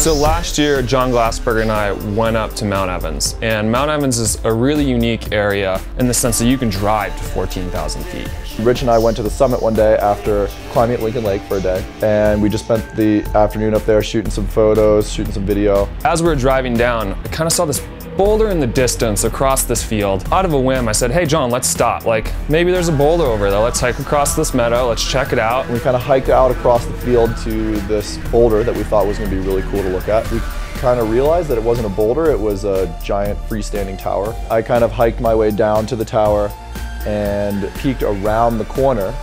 So last year, Jon Glassberg and I went up to Mount Evans. And Mount Evans is a really unique area in the sense that you can drive to 14,000 feet. Rich and I went to the summit one day after climbing at Lincoln Lake for a day. And we just spent the afternoon up there shooting some photos, shooting some video. As we were driving down, I kind of saw this boulder in the distance across this field. Out of a whim, I said, hey John, let's stop. Like, maybe there's a boulder over there. Let's hike across this meadow, let's check it out. And we kind of hiked out across the field to this boulder that we thought was going to be really cool to look at. We kind of realized that it wasn't a boulder, it was a giant freestanding tower. I kind of hiked my way down to the tower and peeked around the corner,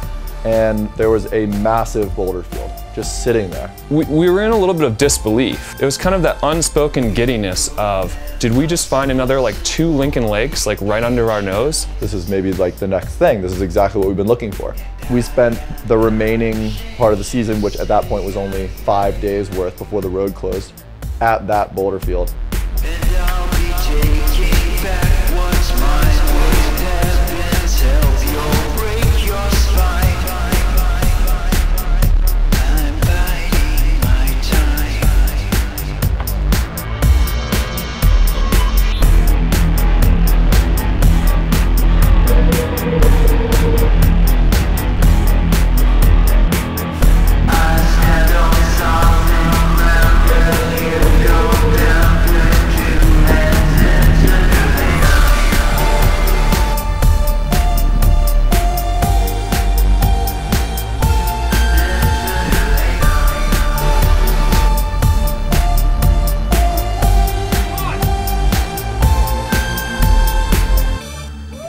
and there was a massive boulder field just sitting there. We were in a little bit of disbelief. It was kind of that unspoken giddiness of, did we just find another like 2 Lincoln Lakes like right under our nose? This is maybe like the next thing. This is exactly what we've been looking for. We spent the remaining part of the season, which at that point was only 5 days worth before the road closed, at that boulder field.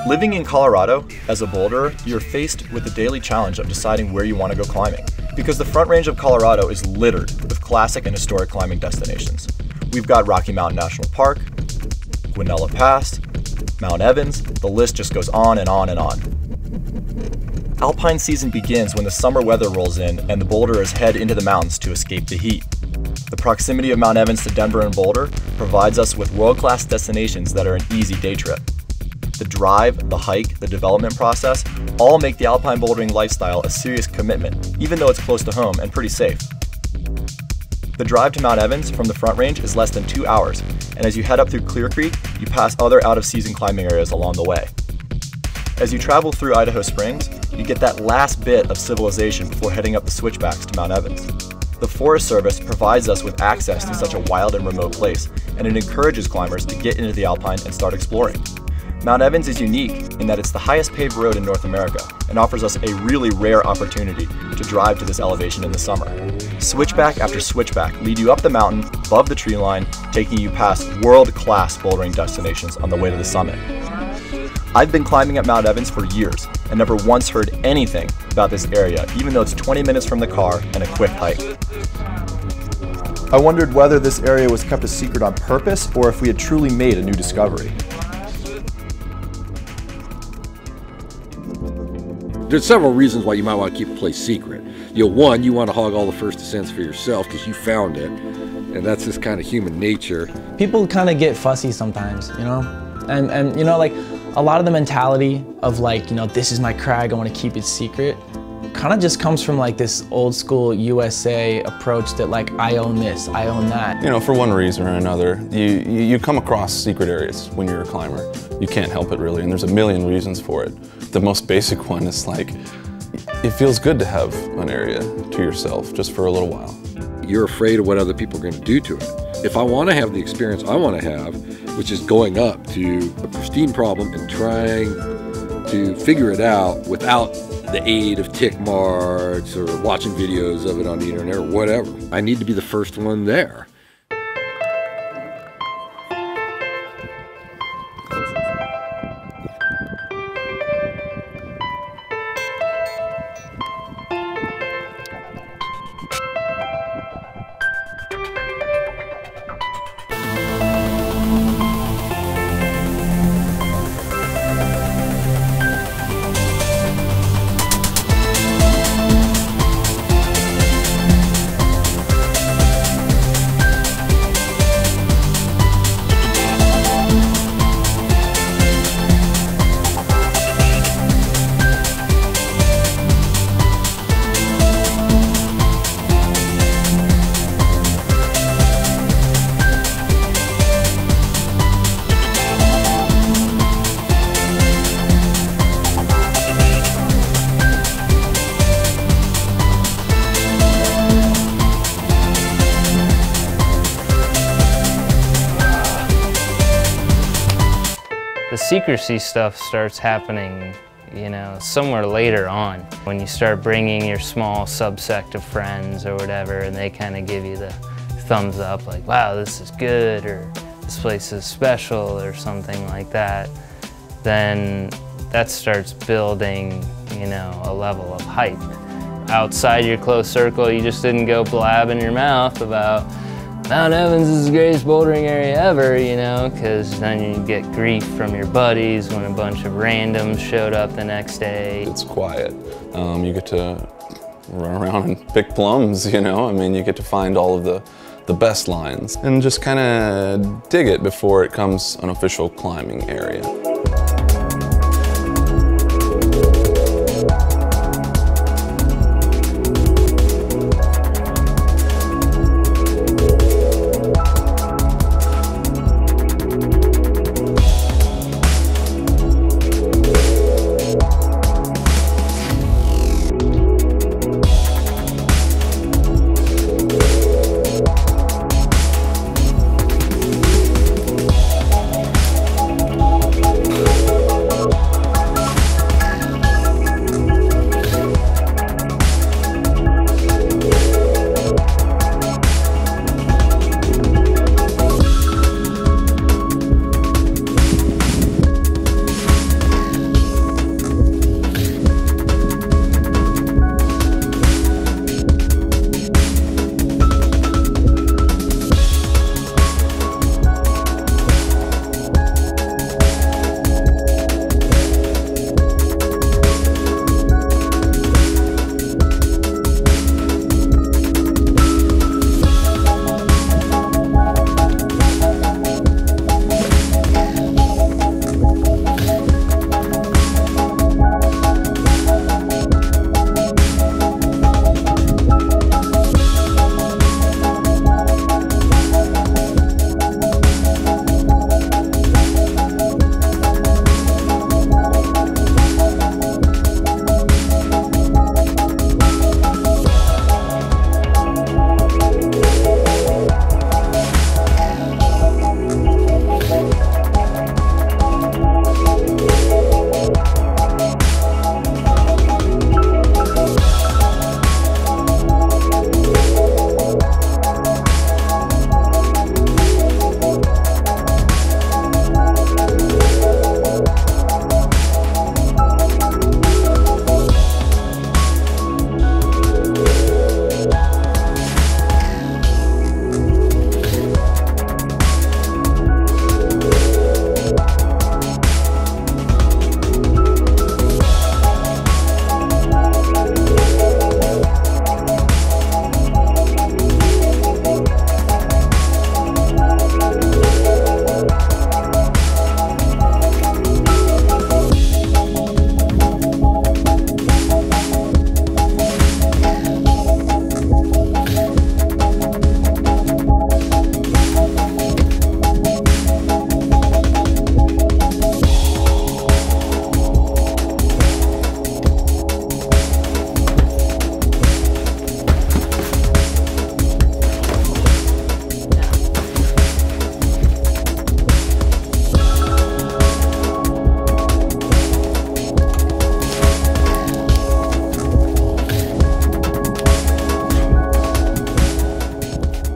Living in Colorado, as a boulderer, you're faced with the daily challenge of deciding where you want to go climbing, because the Front Range of Colorado is littered with classic and historic climbing destinations. We've got Rocky Mountain National Park, Guanella Pass, Mount Evans, the list just goes on and on and on. Alpine season begins when the summer weather rolls in and the boulderers head into the mountains to escape the heat. The proximity of Mount Evans to Denver and Boulder provides us with world-class destinations that are an easy day trip. The drive, the hike, the development process all make the alpine bouldering lifestyle a serious commitment, even though it's close to home and pretty safe. The drive to Mount Evans from the Front Range is less than 2 hours, and as you head up through Clear Creek, you pass other out-of-season climbing areas along the way. As you travel through Idaho Springs, you get that last bit of civilization before heading up the switchbacks to Mount Evans. The Forest Service provides us with access to such a wild and remote place, and it encourages climbers to get into the alpine and start exploring. Mount Evans is unique in that it's the highest paved road in North America and offers us a really rare opportunity to drive to this elevation in the summer. Switchback after switchback lead you up the mountain, above the tree line, taking you past world-class bouldering destinations on the way to the summit. I've been climbing at Mount Evans for years and never once heard anything about this area, even though it's 20 minutes from the car and a quick hike. I wondered whether this area was kept a secret on purpose or if we had truly made a new discovery. There's several reasons why you might want to keep a place secret. One, you want to hog all the first ascents for yourself because you found it, and that's just kind of human nature. People kind of get fussy sometimes, you know? And you know, like, a lot of the mentality of like, you know, this is my crag, I want to keep it secret, kind of just comes from like this old school USA approach that like, I own this, I own that. You know, for one reason or another, you come across secret areas when you're a climber. You can't help it really, and there's a million reasons for it. The most basic one is like, it feels good to have an area to yourself just for a little while. You're afraid of what other people are going to do to it. If I want to have the experience I want to have, which is going up to a pristine problem and trying to figure it out without the aid of tick marks or watching videos of it on the internet or whatever, I need to be the first one there. secrecy stuff starts happening, you know, somewhere later on, when you start bringing your small subsect of friends or whatever, and they kind of give you the thumbs up, like, wow, this is good, or this place is special, or something like that. Then that starts building, you know, a level of hype. Outside your close circle, you just didn't go blabbing your mouth about Mount Evans is the greatest bouldering area ever, you know, because then you get grief from your buddies when a bunch of randoms showed up the next day. It's quiet. You get to run around and pick plums, you know? I mean, you get to find all of the best lines and just kind of dig it before it becomes an official climbing area.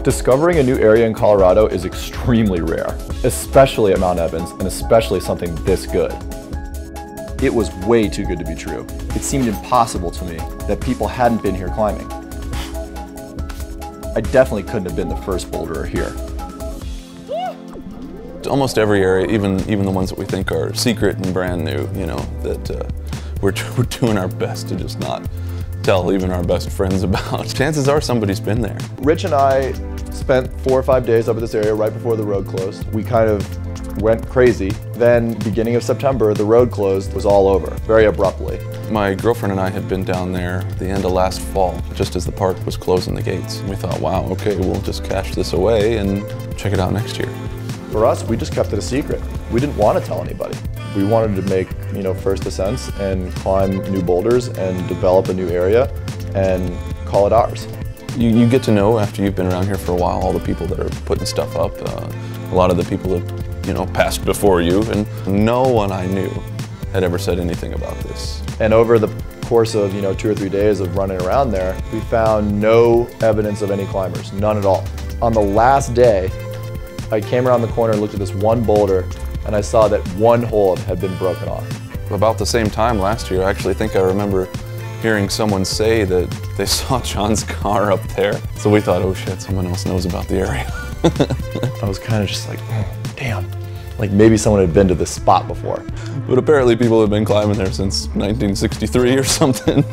Discovering a new area in Colorado is extremely rare, especially at Mount Evans, and especially something this good. It was way too good to be true. It seemed impossible to me that people hadn't been here climbing. I definitely couldn't have been the first boulderer here. Almost every area, even the ones that we think are secret and brand new, you know, that we're doing our best to just not tell even our best friends about. Chances are somebody's been there. Rich and I spent 4 or 5 days up at this area right before the road closed. We kind of went crazy. Then, beginning of September, the road closed, was all over, very abruptly. My girlfriend and I had been down there at the end of last fall, just as the park was closing the gates. We thought, wow, okay, we'll just cash this away and check it out next year. For us, we just kept it a secret. We didn't want to tell anybody. We wanted to make, first ascents and climb new boulders and develop a new area and call it ours. You get to know, after you've been around here for a while, all the people that are putting stuff up. A lot of the people that you know, passed before you, and no one I knew had ever said anything about this. And over the course of 2 or 3 days of running around there, we found no evidence of any climbers, none at all. On the last day, I came around the corner and looked at this one boulder, and I saw that one hole had been broken off. About the same time last year, I actually think I remember hearing someone say that they saw Jon's car up there. So we thought, oh shit, someone else knows about the area. I was kind of just like, damn, like maybe someone had been to this spot before. But apparently people have been climbing there since 1963 or something.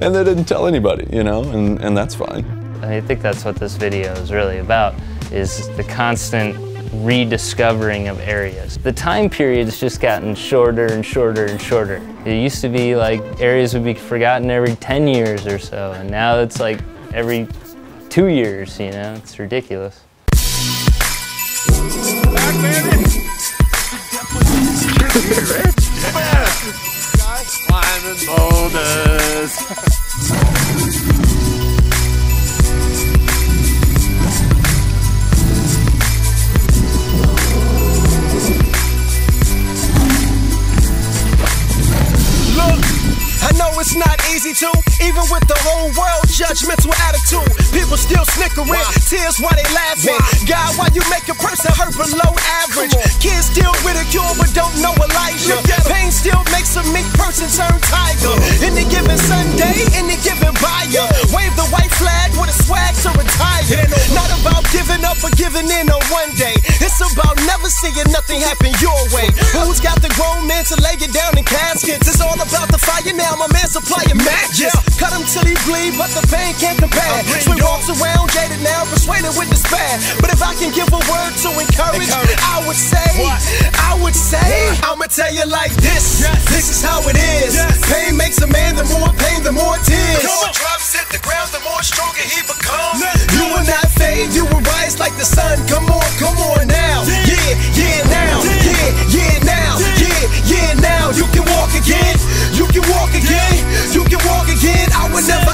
And they didn't tell anybody, you know, and that's fine. I think that's what this video is really about, is the constant rediscovering of areas. The time period's just gotten shorter and shorter and shorter. It used to be like areas would be forgotten every 10 years or so, and now it's like every 2 years, you know, it's ridiculous. Climbing boulders. I know it's not easy to, even with the whole world judgmental attitude. People still snickering, tears while they laughing. God, why you make a person hurt below average? Kids still ridicule but don't know Elijah. Pain still makes a meek person turn tiger. Any given Sunday, any given buyer, wave the white flag with a swag to retire. Not about giving up or giving in on one day. It's about never seeing nothing happen your way. Who's got the grown men to lay it down in caskets? It's all about the fire now. My man supplying matches. Cut him till he bleed, but the pain can't compare. Swing walks around, jaded now, persuaded with despair. But if I can give a word to encourage, I would say, I'ma tell you like this. This is how it is. Pain makes a man, the more pain, the more tears. The drops hit the ground, the more stronger he becomes. You will not fade, you will rise like the sun. Come on now. Yeah, now. Yeah, now. Yeah, now. You can walk again. You can walk again. You can walk again. I would never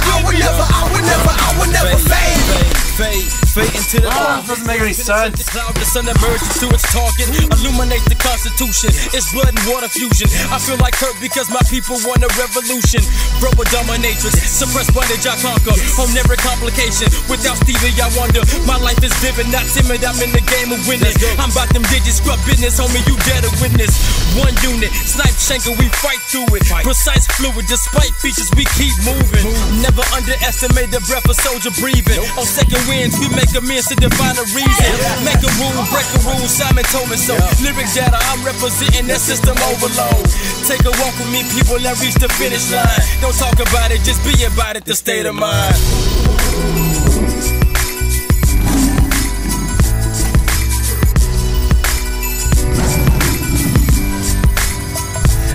fade into the This doesn't make any sense. cloud, the sun emerges to its target. Illuminate the Constitution. It's blood and water fusion. I feel like hurt because my people want a revolution. Bro, a dominatrix. Suppressed bondage, I conquer. Home never complication. Without Stevie, I wonder. My life is vivid, not timid. I'm in the game of winning. I'm about them digits, scrub business, homie. You dare to witness. One unit, snipe shanker, we fight through it. Precise fluid, despite features, we keep moving. Never underestimate the breath of soldier breathing. On second winds, we make amends to define a reason. Make a rule, break a rule, Simon told me so. Lyric data, I'm representing that system overload. Take a walk with me, people, and reach the finish line. Don't talk about it, just be about it, the state of mind.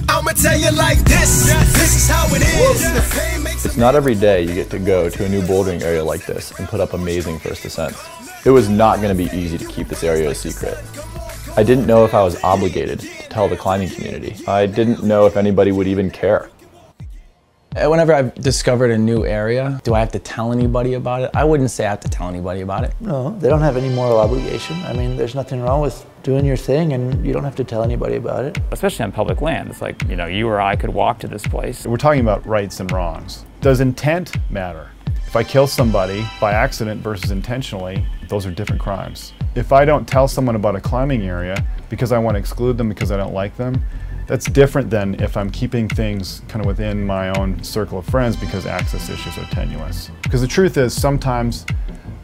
I'ma tell you like this. This is how it is. It's not every day you get to go to a new bouldering area like this and put up amazing first descents. It was not going to be easy to keep this area a secret. I didn't know if I was obligated to tell the climbing community. I didn't know if anybody would even care. Whenever I've discovered a new area, do I have to tell anybody about it? I wouldn't say I have to tell anybody about it. No, they don't have any moral obligation. I mean, there's nothing wrong with doing your thing, and you don't have to tell anybody about it. Especially on public land. It's like, you know, you or I could walk to this place. We're talking about rights and wrongs. Does intent matter? If I kill somebody by accident versus intentionally, those are different crimes. If I don't tell someone about a climbing area because I want to exclude them because I don't like them, that's different than if I'm keeping things kind of within my own circle of friends because access issues are tenuous. Because the truth is, sometimes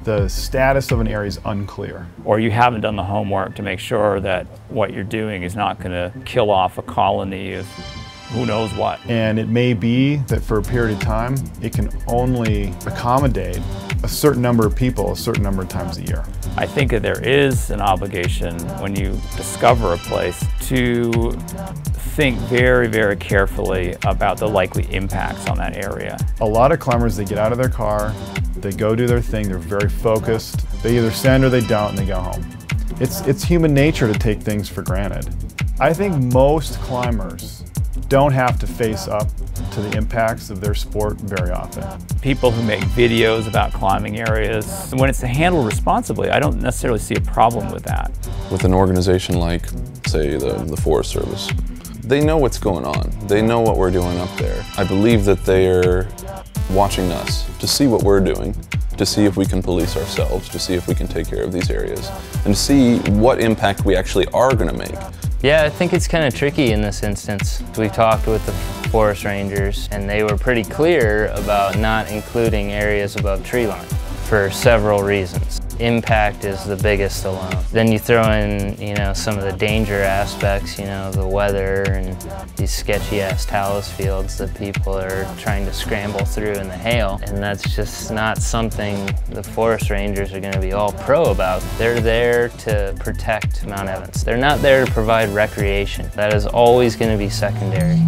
the status of an area is unclear. Or you haven't done the homework to make sure that what you're doing is not going to kill off a colony of who knows what. And it may be that for a period of time, it can only accommodate a certain number of people a certain number of times a year. I think that there is an obligation when you discover a place to think very, very carefully about the likely impacts on that area. A lot of climbers, they get out of their car, they go do their thing, they're very focused. They either send or they don't and they go home. It's human nature to take things for granted. I think most climbers don't have to face up to the impacts of their sport very often. People who make videos about climbing areas, when it's handled responsibly, I don't necessarily see a problem with that. With an organization like, say, the Forest Service, they know what's going on. They know what we're doing up there. I believe that they're watching us to see what we're doing, to see if we can police ourselves, to see if we can take care of these areas, and to see what impact we actually are going to make. Yeah, I think it's kind of tricky in this instance. We talked with the forest rangers and they were pretty clear about not including areas above tree line for several reasons. Impact is the biggest alone. Then you throw in, you know, some of the danger aspects, you know, the weather and these sketchy ass talus fields that people are trying to scramble through in the hail. And that's just not something the forest rangers are going to be all pro about. They're there to protect Mount Evans. They're not there to provide recreation. That is always going to be secondary.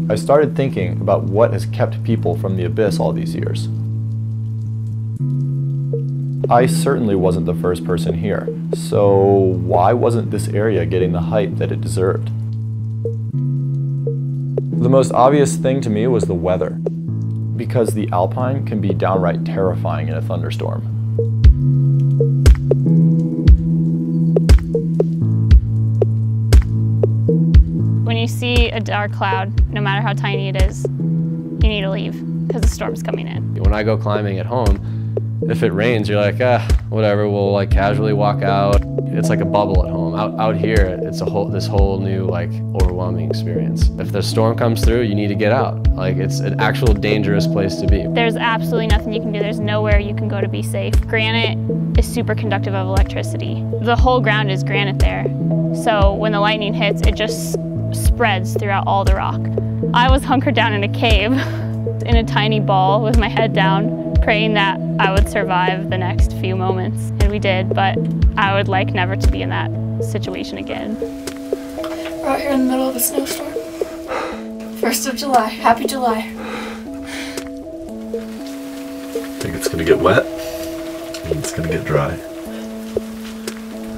I started thinking about what has kept people from the abyss all these years. I certainly wasn't the first person here, so why wasn't this area getting the hype that it deserved? The most obvious thing to me was the weather, because the alpine can be downright terrifying in a thunderstorm. When you see a dark cloud, no matter how tiny it is, you need to leave because the storm's coming in. When I go climbing at home, if it rains, you're like, whatever, we'll like casually walk out. It's like a bubble at home. Out here, it's this whole new like overwhelming experience. If the storm comes through, you need to get out. Like it's an actual dangerous place to be. There's absolutely nothing you can do. There's nowhere you can go to be safe. Granite is super conductive of electricity. The whole ground is granite there. So when the lightning hits, it just spreads throughout all the rock. I was hunkered down in a cave in a tiny ball with my head down, praying that I would survive the next few moments. And we did, but I would like never to be in that situation again. We're out here in the middle of a snowstorm. 1st of July. Happy July. I think it's gonna get wet and it's gonna get dry.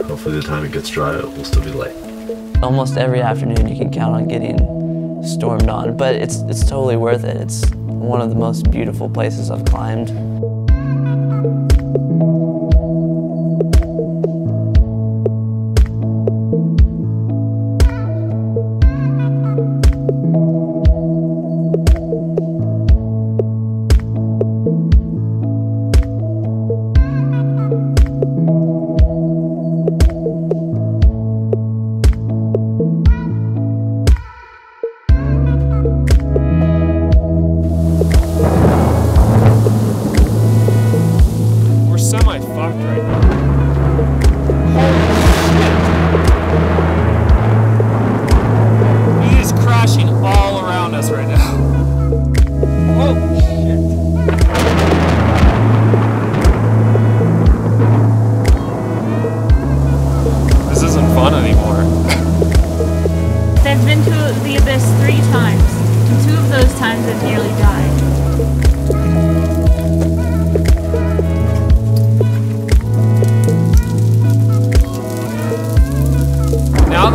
Hopefully the time it gets dry, it will still be light. Almost every afternoon you can count on getting stormed on, but it's totally worth it. It's one of the most beautiful places I've climbed.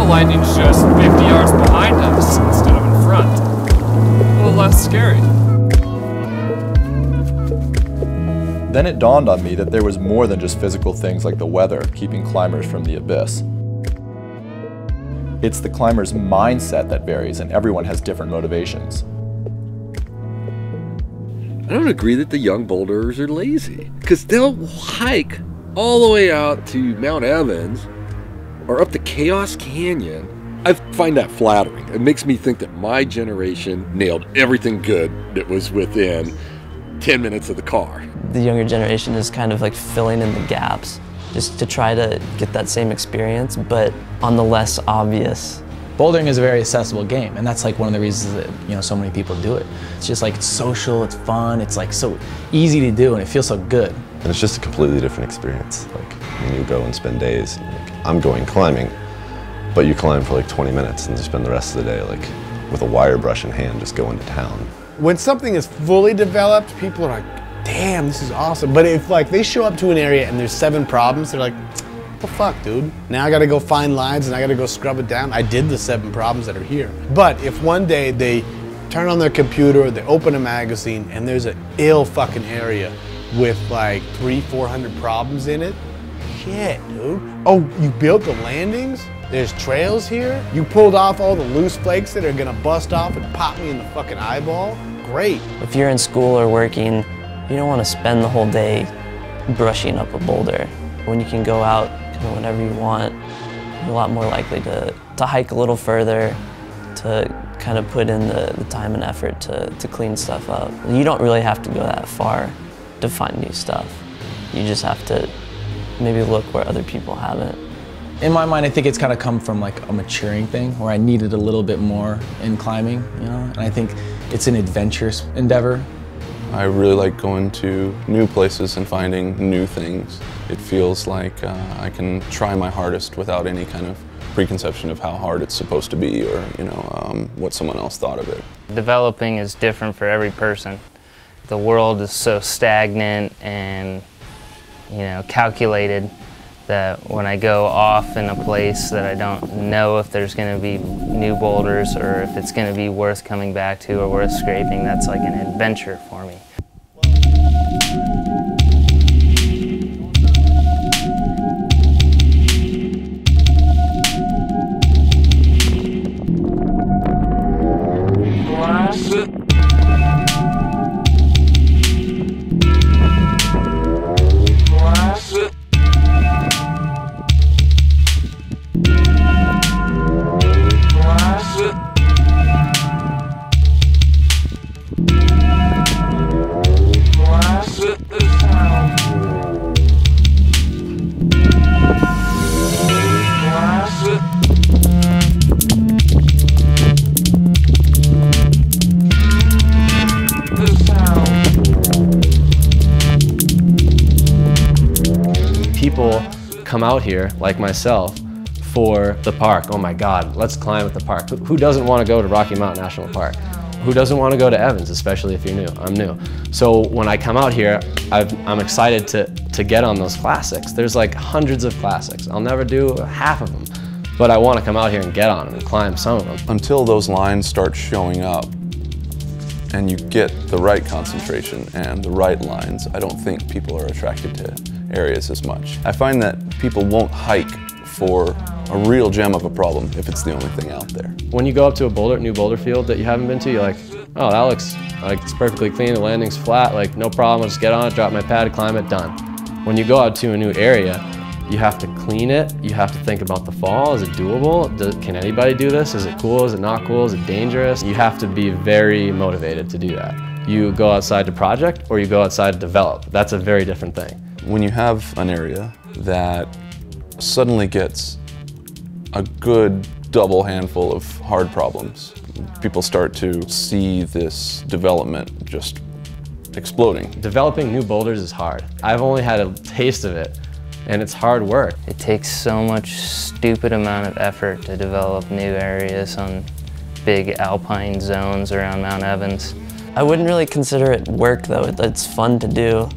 Lightning's just 50 yards behind us instead of in front. A little less scary. Then it dawned on me that there was more than just physical things like the weather keeping climbers from the abyss. It's the climber's mindset that varies, and everyone has different motivations. I don't agree that the young boulderers are lazy, because they'll hike all the way out to Mount Evans or up to Chaos Canyon. I find that flattering. It makes me think that my generation nailed everything good that was within 10 minutes of the car. The younger generation is kind of like filling in the gaps just to try to get that same experience, but on the less obvious. Bouldering is a very accessible game, and that's like one of the reasons that so many people do it. It's just like it's social, it's fun, it's like so easy to do, and it feels so good. And it's just a completely different experience. Like when you go and spend days, I'm going climbing, but you climb for like 20 minutes and you spend the rest of the day like with a wire brush in hand just going to town. When something is fully developed, people are like, damn, this is awesome. But if like they show up to an area and there's 7 problems, they're like, what the fuck, dude? Now I gotta go find lines and I gotta go scrub it down. I did the 7 problems that are here. But if one day they turn on their computer, they open a magazine, and there's an ill fucking area with like 300-400 problems in it, shit, dude. Oh, you built the landings? There's trails here? You pulled off all the loose flakes that are gonna bust off and pop me in the fucking eyeball? Great. If you're in school or working, you don't want to spend the whole day brushing up a boulder. When you can go out whenever you want, you're a lot more likely to hike a little further, to kind of put in the time and effort to clean stuff up. You don't really have to go that far to find new stuff. You just have to maybe look where other people haven't. In my mind, I think it's kind of come from like a maturing thing where I needed a little bit more in climbing, and I think it's an adventurous endeavor. I really like going to new places and finding new things. It feels like I can try my hardest without any kind of preconception of how hard it's supposed to be, or what someone else thought of it. Developing is different for every person. The world is so stagnant and calculated that when I go off in a place that I don't know if there's going to be new boulders or if it's going to be worth coming back to or worth scraping, that's like an adventure for me. People come out here, like myself, for the park. Oh my God, let's climb at the park. Who doesn't want to go to Rocky Mountain National Park? Who doesn't want to go to Evans, especially if you're new? I'm new. So when I come out here, I'm excited to get on those classics. There's like hundreds of classics. I'll never do half of them, but I want to come out here and get on them and climb some of them. Until those lines start showing up and you get the right concentration and the right lines, I don't think people are attracted to areas as much. I find that people won't hike for a real gem of a problem if it's the only thing out there. When you go up to a new boulder field that you haven't been to, you're like, oh, that looks like it's perfectly clean, the landing's flat, like no problem, I'll just get on it, drop my pad, climb it, done. When you go out to a new area, you have to clean it, you have to think about the fall, is it doable? Can anybody do this? Is it cool, is it not cool, is it dangerous? You have to be very motivated to do that. You go outside to project or you go outside to develop. That's a very different thing. When you have an area that suddenly gets a good double handful of hard problems, people start to see this development just exploding. Developing new boulders is hard. I've only had a taste of it, and it's hard work. It takes so much stupid amount of effort to develop new areas on big alpine zones around Mount Evans. I wouldn't really consider it work though. It's fun to do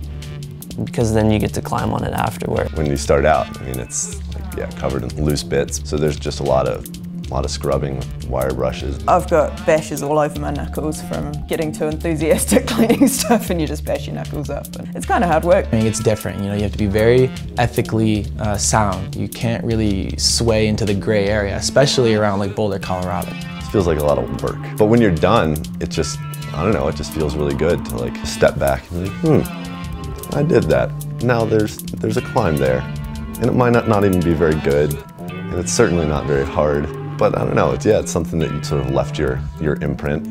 because then you get to climb on it afterward. When you start out, I mean, it's like, covered in loose bits, so there's just a lot of scrubbing with wire brushes. I've got bashes all over my knuckles from getting too enthusiastic cleaning stuff, and you just bash your knuckles up. And it's kind of hard work. I mean, it's different, you have to be very ethically sound. You can't really sway into the gray area, especially around like Boulder, Colorado. It feels like a lot of work. But when you're done, it just, I don't know, it just feels really good to like step back and be like, I did that. Now there's a climb there. And it might not even be very good, and it's certainly not very hard. But I don't know, it's something that you sort of left your imprint.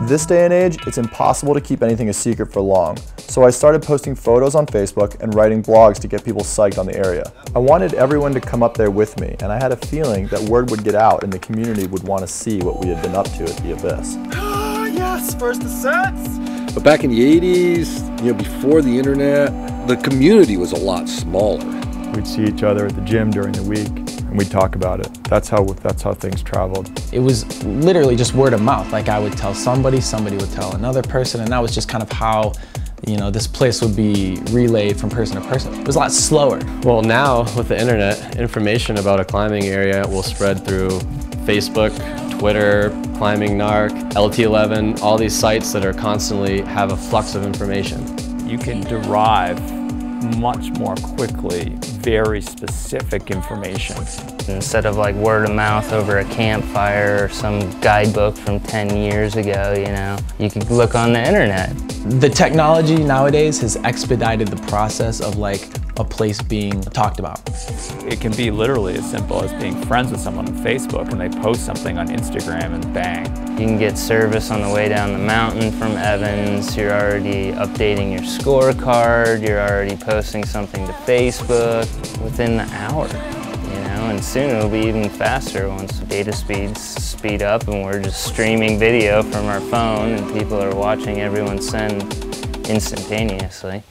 This day and age, it's impossible to keep anything a secret for long, so I started posting photos on Facebook and writing blogs to get people psyched on the area. I wanted everyone to come up there with me, and I had a feeling that word would get out and the community would want to see what we had been up to at the Abyss. Yes, first ascents! But back in the 80s, you know, before the internet, the community was a lot smaller. We'd see each other at the gym during the week and we'd talk about it. That's how things traveled. It was literally just word of mouth. Like I would tell somebody, somebody would tell another person, and that was just kind of how, you know, this place would be relayed from person to person. It was a lot slower. Well, now with the internet, information about a climbing area will spread through Facebook, Twitter, Climbing Narc, LT11, all these sites that are constantly have a flux of information. You can derive much more quickly very specific information. Instead of like word of mouth over a campfire or some guidebook from 10 years ago, you know, you could look on the internet. The technology nowadays has expedited the process of like a place being talked about. It can be literally as simple as being friends with someone on Facebook and they post something on Instagram and bang. You can get service on the way down the mountain from Evans. You're already updating your scorecard. You're already posting something to Facebook within the hour, you know, and soon it'll be even faster once data speeds speed up and we're just streaming video from our phone and people are watching everyone send instantaneously.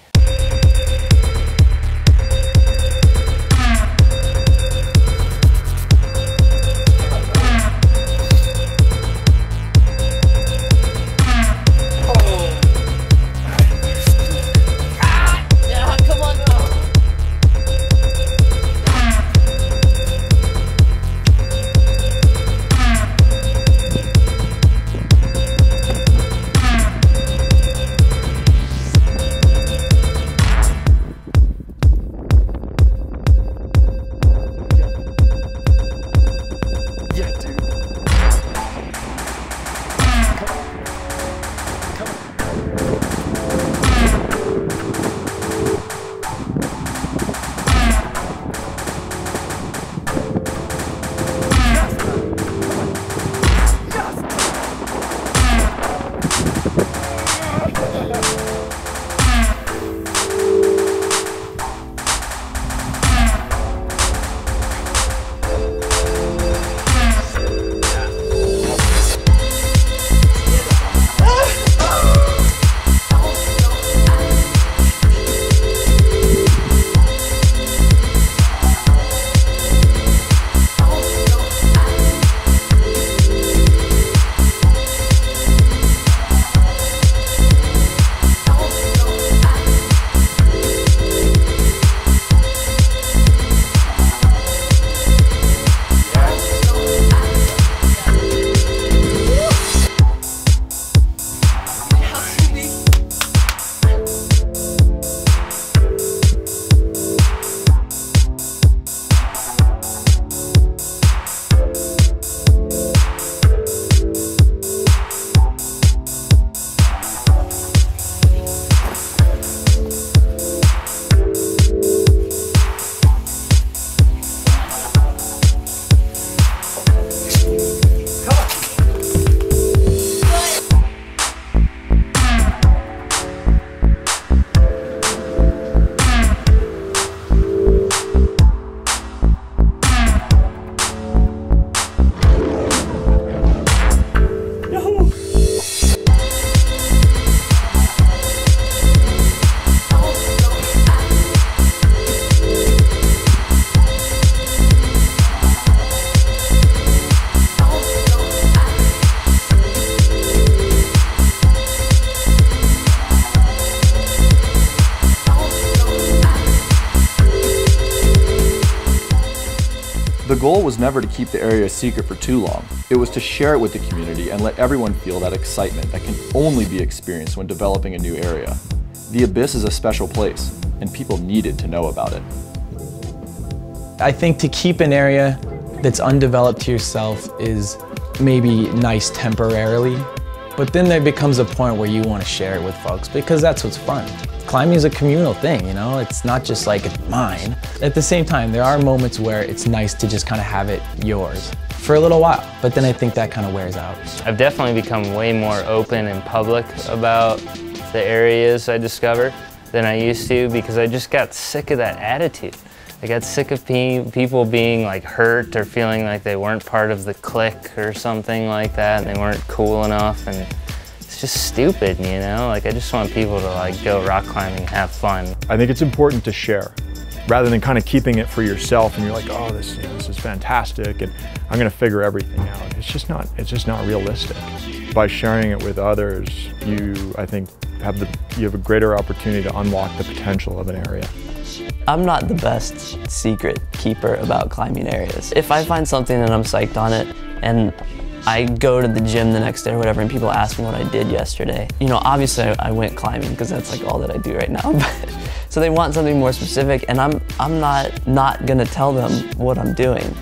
The goal was never to keep the area a secret for too long. It was to share it with the community and let everyone feel that excitement that can only be experienced when developing a new area. The Abyss is a special place, and people needed to know about it. I think to keep an area that's undeveloped to yourself is maybe nice temporarily, but then there becomes a point where you want to share it with folks because that's what's fun. Climbing is a communal thing, you know? It's not just like it's mine. At the same time, there are moments where it's nice to just kind of have it yours for a little while, but then I think that kind of wears out. I've definitely become way more open and public about the areas I discover than I used to because I just got sick of that attitude. I got sick of people being like hurt or feeling like they weren't part of the clique or something like that and they weren't cool enough, and it's it's just stupid, you know? Like, I just want people to like go rock climbing and have fun. I think it's important to share, rather than kind of keeping it for yourself and you're like, oh, this is fantastic and I'm gonna figure everything out. It's just not realistic. By sharing it with others, I think you have a greater opportunity to unlock the potential of an area. I'm not the best secret keeper about climbing areas. If I find something and I'm psyched on it and I go to the gym the next day or whatever and people ask me what I did yesterday, you know, obviously I went climbing because that's like all that I do right now. So they want something more specific and I'm not gonna tell them what I'm doing.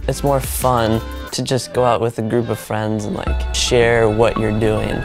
It's more fun to just go out with a group of friends and like share what you're doing.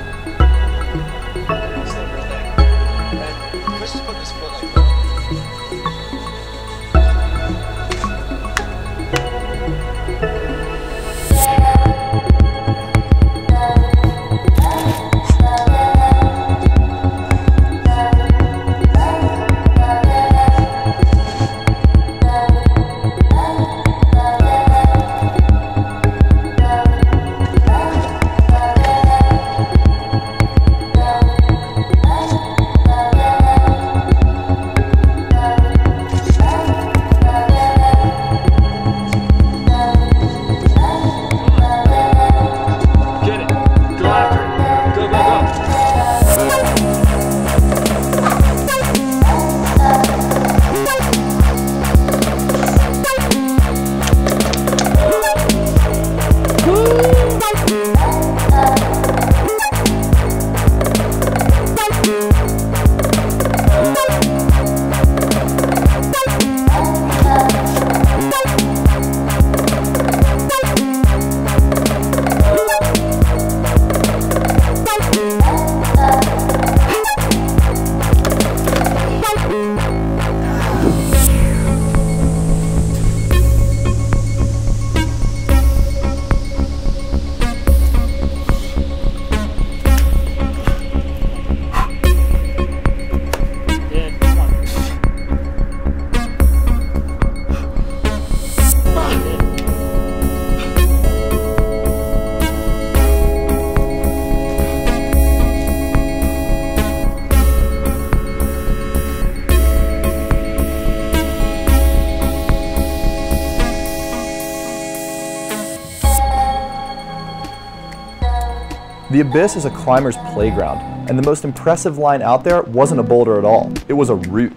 The Abyss is a climber's playground, and the most impressive line out there wasn't a boulder at all, it was a root.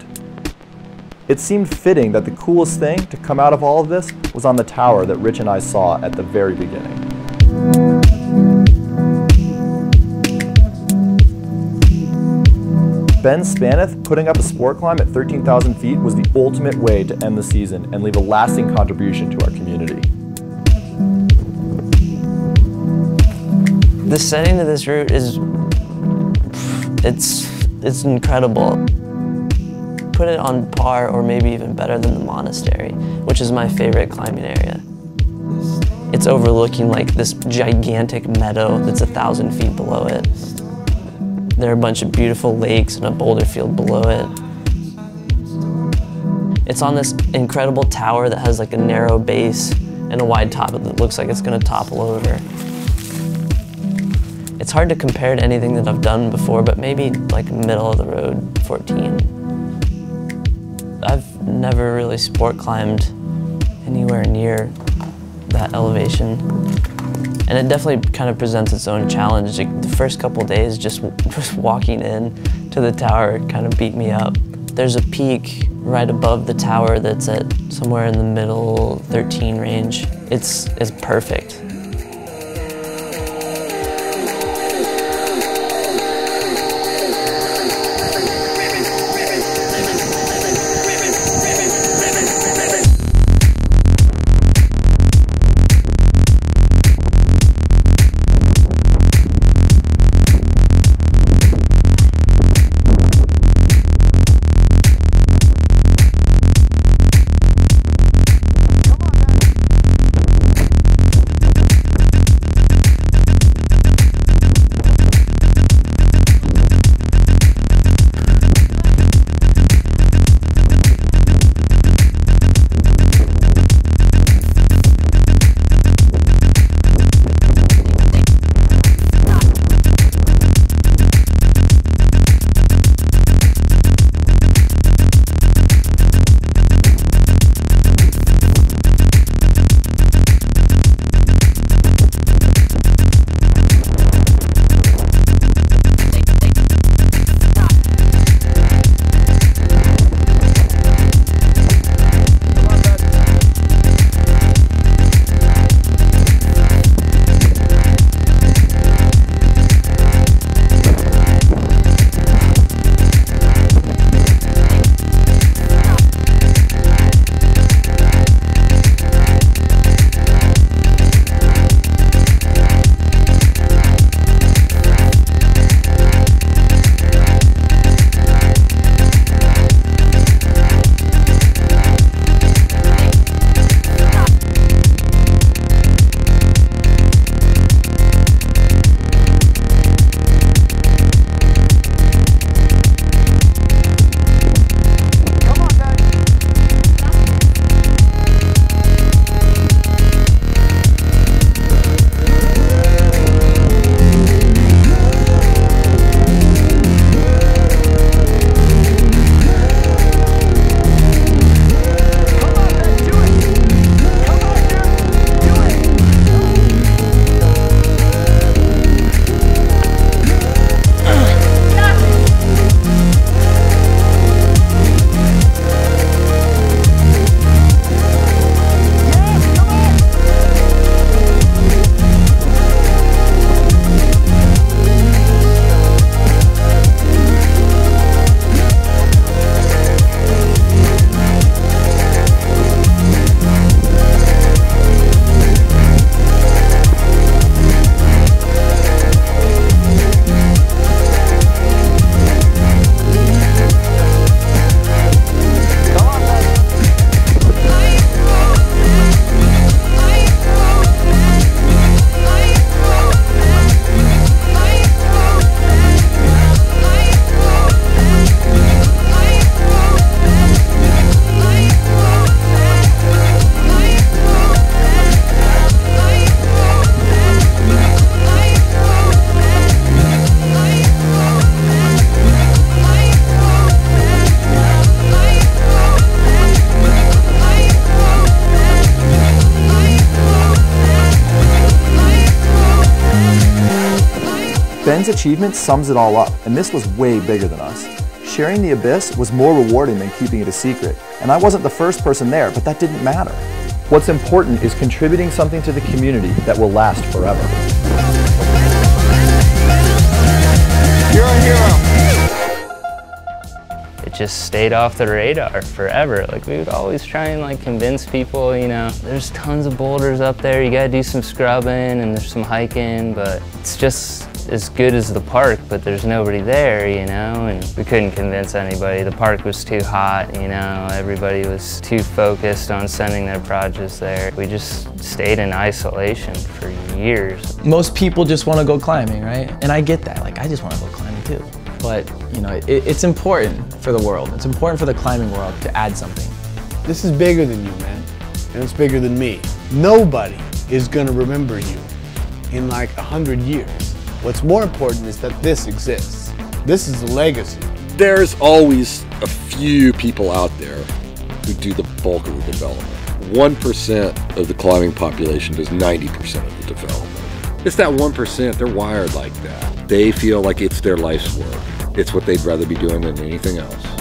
It seemed fitting that the coolest thing to come out of all of this was on the tower that Rich and I saw at the very beginning. Ben Spannuth putting up a sport climb at 13,000 feet was the ultimate way to end the season and leave a lasting contribution to our community. The setting of this route is, it's incredible. Put it on par or maybe even better than the monastery, which is my favorite climbing area. It's overlooking like this gigantic meadow that's 1,000 feet below it. There are a bunch of beautiful lakes and a boulder field below it. It's on this incredible tower that has like a narrow base and a wide top that looks like it's gonna topple over. It's hard to compare to anything that I've done before, but maybe like middle of the road 14. I've never really sport climbed anywhere near that elevation. And it definitely kind of presents its own challenge. Like, the first couple days, just walking in to the tower kind of beat me up. There's a peak right above the tower that's at somewhere in the middle 13 range. It's perfect. Ben's achievement sums it all up, and this was way bigger than us. Sharing the abyss was more rewarding than keeping it a secret, and I wasn't the first person there, but that didn't matter. What's important is contributing something to the community that will last forever. You're a hero. It just stayed off the radar forever. Like, we would always try and like convince people, you know, there's tons of boulders up there, you gotta do some scrubbing and there's some hiking, but it's just as good as the park, but there's nobody there, you know, and we couldn't convince anybody. The park was too hot, you know, everybody was too focused on sending their projects there. We just stayed in isolation for years. Most people just want to go climbing, right? And I get that, like, I just want to go climbing too. But, you know, it's important for the world. It's important for the climbing world to add something. This is bigger than you, man, and it's bigger than me. Nobody is gonna remember you in like 100 years. What's more important is that this exists. This is a legacy. There's always a few people out there who do the bulk of the development. 1% of the climbing population does 90% of the development. It's that 1%, they're wired like that. They feel like it's their life's work. It's what they'd rather be doing than anything else.